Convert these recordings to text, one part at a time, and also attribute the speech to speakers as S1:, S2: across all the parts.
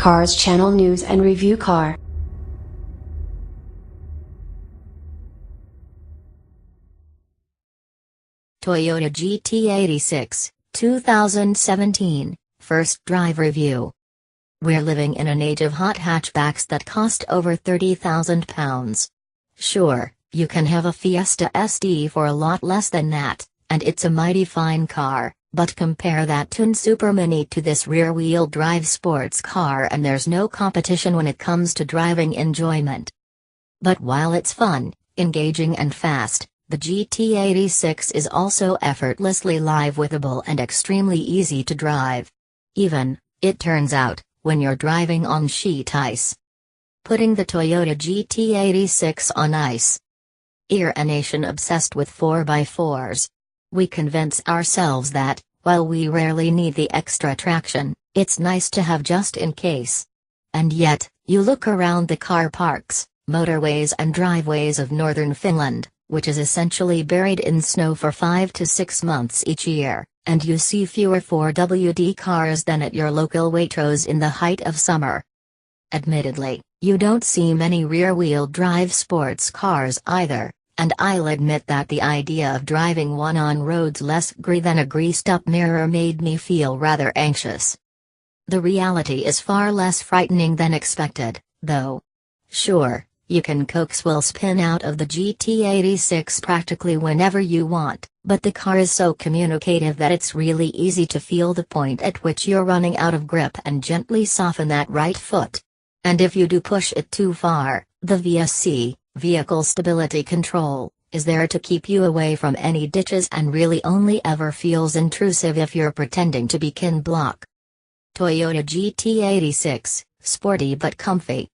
S1: Cars Channel News and Review Car.
S2: Toyota GT86, 2017, First Drive Review. We're living in an age of hot hatchbacks that cost over £30,000. Sure, you can have a Fiesta SD for a lot less than that, and it's a mighty fine car, but compare that Tun Super Mini to this rear-wheel drive sports car and there's no competition when it comes to driving enjoyment. But while it's fun, engaging and fast, the GT86 is also effortlessly live-withable and extremely easy to drive. Even, it turns out, when you're driving on sheet ice. Putting the Toyota GT86 on ice. A nation obsessed with 4x4s. We convince ourselves that, while we rarely need the extra traction, it's nice to have just in case. And yet, you look around the car parks, motorways and driveways of northern Finland, which is essentially buried in snow for 5 to 6 months each year, and you see fewer 4WD cars than at your local Waitrose in the height of summer. Admittedly, you don't see many rear-wheel drive sports cars either, and I'll admit that the idea of driving one on roads less grey than a greased-up mirror made me feel rather anxious. The reality is far less frightening than expected, though. Sure, you can coax wheel spin out of the GT86 practically whenever you want, but the car is so communicative that it's really easy to feel the point at which you're running out of grip and gently soften that right foot. And if you do push it too far, the VSC, Vehicle Stability Control, is there to keep you away from any ditches and really only ever feels intrusive if you're pretending to be kin block. Toyota GT86, sporty but comfy.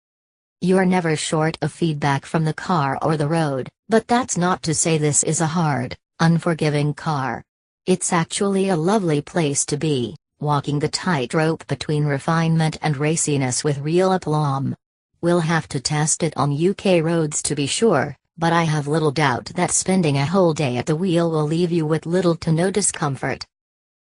S2: You're never short of feedback from the car or the road, but that's not to say this is a hard, unforgiving car. It's actually a lovely place to be, walking the tightrope between refinement and raciness with real aplomb. We'll have to test it on UK roads to be sure, but I have little doubt that spending a whole day at the wheel will leave you with little to no discomfort.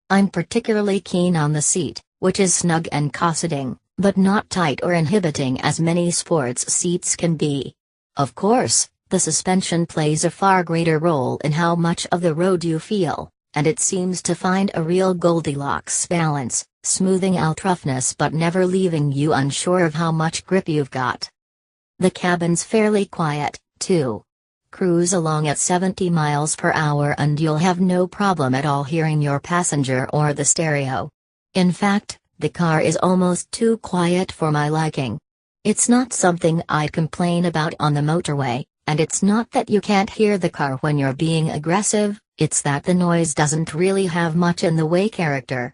S2: I'm particularly keen on the seat, which is snug and cosseting, but not tight or inhibiting as many sports seats can be. Of course, the suspension plays a far greater role in how much of the road you feel, and it seems to find a real Goldilocks balance, smoothing out roughness but never leaving you unsure of how much grip you've got. The cabin's fairly quiet, too. Cruise along at 70 miles per hour and you'll have no problem at all hearing your passenger or the stereo. In fact, the car is almost too quiet for my liking. It's not something I'd complain about on the motorway, and it's not that you can't hear the car when you're being aggressive, it's that the noise doesn't really have much in the way character.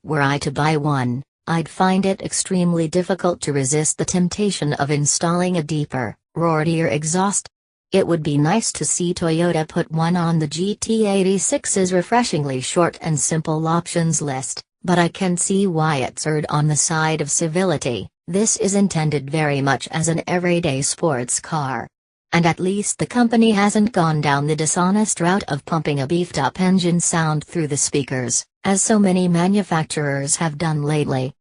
S2: Were I to buy one, I'd find it extremely difficult to resist the temptation of installing a deeper, roarier exhaust. It would be nice to see Toyota put one on the GT86's refreshingly short and simple options list, but I can see why it's erred on the side of civility. This is intended very much as an everyday sports car. And at least the company hasn't gone down the dishonest route of pumping a beefed-up engine sound through the speakers, as so many manufacturers have done lately.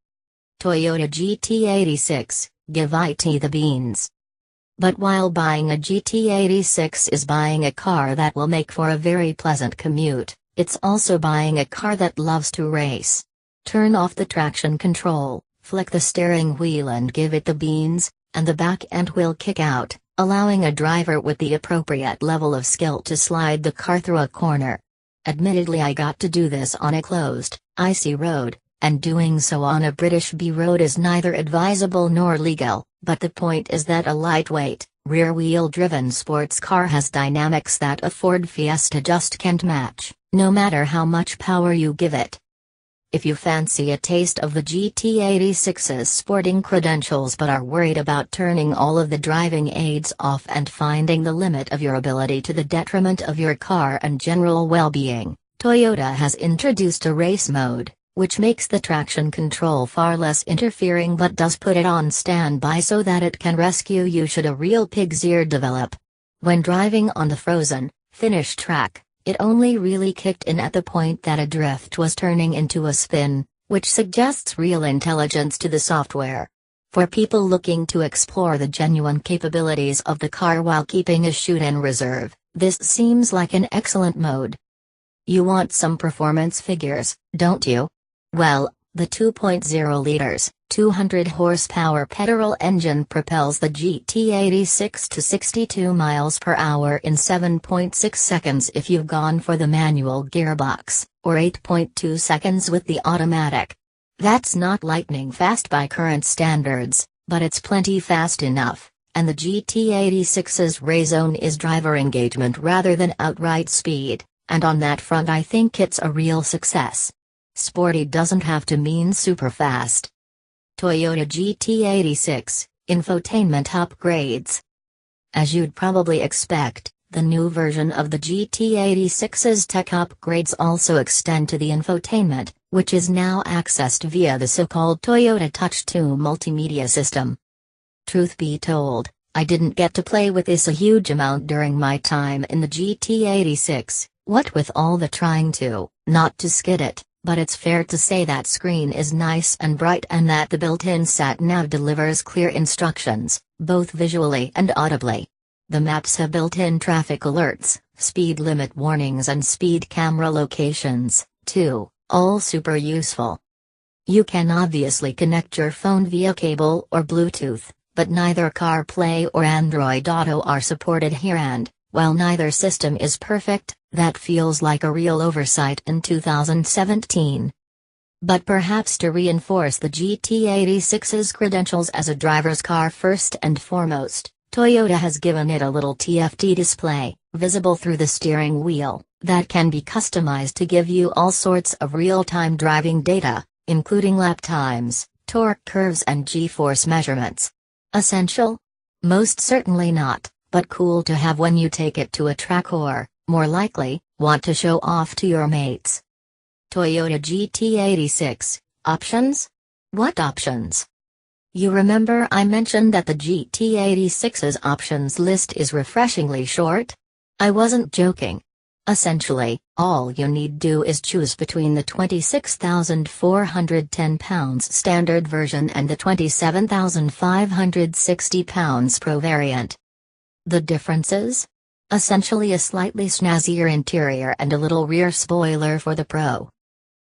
S2: Toyota GT86, give IT the beans. But while buying a GT86 is buying a car that will make for a very pleasant commute, it's also buying a car that loves to race. Turn off the traction control, flick the steering wheel and give it the beans, and the back end will kick out, allowing a driver with the appropriate level of skill to slide the car through a corner. Admittedly, I got to do this on a closed, icy road, and doing so on a British B road is neither advisable nor legal, but the point is that a lightweight, rear-wheel driven sports car has dynamics that a Ford Fiesta just can't match, no matter how much power you give it. If you fancy a taste of the GT86's sporting credentials but are worried about turning all of the driving aids off and finding the limit of your ability to the detriment of your car and general well-being, Toyota has introduced a race mode, which makes the traction control far less interfering but does put it on standby so that it can rescue you should a real pig's ear develop. When driving on the frozen, finished track, it only really kicked in at the point that a drift was turning into a spin, which suggests real intelligence to the software. For people looking to explore the genuine capabilities of the car while keeping a shoot in reserve, this seems like an excellent mode. You want some performance figures, don't you? Well, the 2.0 liters, 200 horsepower petrol engine propels the GT86 to 62 miles per hour in 7.6 seconds if you've gone for the manual gearbox, or 8.2 seconds with the automatic. That's not lightning fast by current standards, but it's plenty fast enough, and the GT86's raison is driver engagement rather than outright speed, and on that front I think it's a real success. Sporty doesn't have to mean super fast. Toyota GT86, infotainment upgrades. As you'd probably expect, the new version of the GT86's tech upgrades also extend to the infotainment, which is now accessed via the so-called Toyota Touch 2 multimedia system. Truth be told, I didn't get to play with this a huge amount during my time in the GT86, what with all the trying to, not to skid it, but it's fair to say that screen is nice and bright and that the built-in sat-nav delivers clear instructions, both visually and audibly. The maps have built-in traffic alerts, speed limit warnings and speed camera locations, too, all super useful. You can obviously connect your phone via cable or Bluetooth, but neither CarPlay or Android Auto are supported here and, while neither system is perfect, that feels like a real oversight in 2017. But perhaps to reinforce the GT86's credentials as a driver's car first and foremost, Toyota has given it a little TFT display, visible through the steering wheel, that can be customized to give you all sorts of real-time driving data, including lap times, torque curves and G-force measurements. Essential? Most certainly not, but cool to have when you take it to a track or, more likely, want to show off to your mates. Toyota GT86, options? What options? You remember I mentioned that the GT86's options list is refreshingly short? I wasn't joking. Essentially, all you need do is choose between the £26,410 standard version and the £27,560 Pro variant. The differences? Essentially a slightly snazzier interior and a little rear spoiler for the Pro.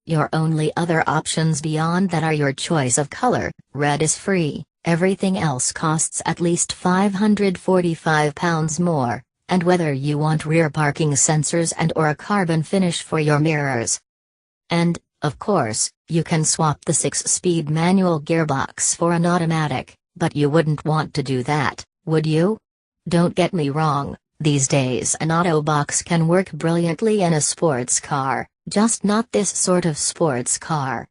S2: Your only other options beyond that are your choice of color. Red is free, everything else costs at least £545 more, and whether you want rear parking sensors and or a carbon finish for your mirrors. And, of course, you can swap the 6-speed manual gearbox for an automatic, but you wouldn't want to do that, would you? Don't get me wrong, these days an auto box can work brilliantly in a sports car, just not this sort of sports car.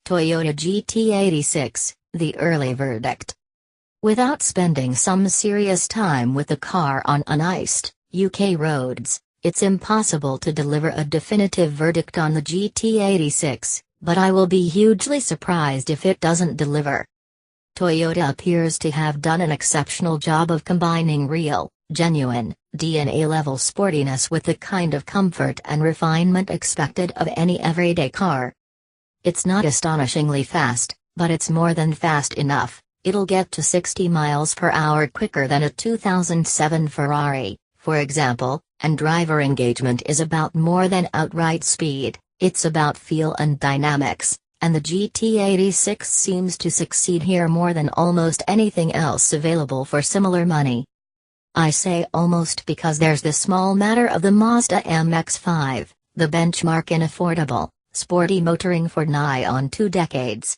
S2: Toyota GT86, the early verdict. Without spending some serious time with the car on uniced, UK roads, it's impossible to deliver a definitive verdict on the GT86, but I will be hugely surprised if it doesn't deliver. Toyota appears to have done an exceptional job of combining real, genuine, DNA-level sportiness with the kind of comfort and refinement expected of any everyday car. It's not astonishingly fast, but it's more than fast enough. It'll get to 60 miles per hour quicker than a 2007 Ferrari, for example, and driver engagement is about more than outright speed, it's about feel and dynamics, and the GT86 seems to succeed here more than almost anything else available for similar money. I say almost because there's the small matter of the Mazda MX-5, the benchmark in affordable, sporty motoring for nigh on 2 decades.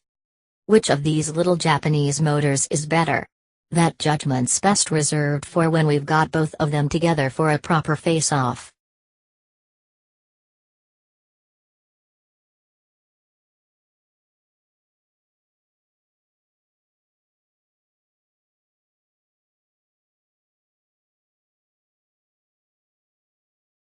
S2: Which of these little Japanese motors is better? That judgment's best reserved for when we've got both of them together for a proper face-off.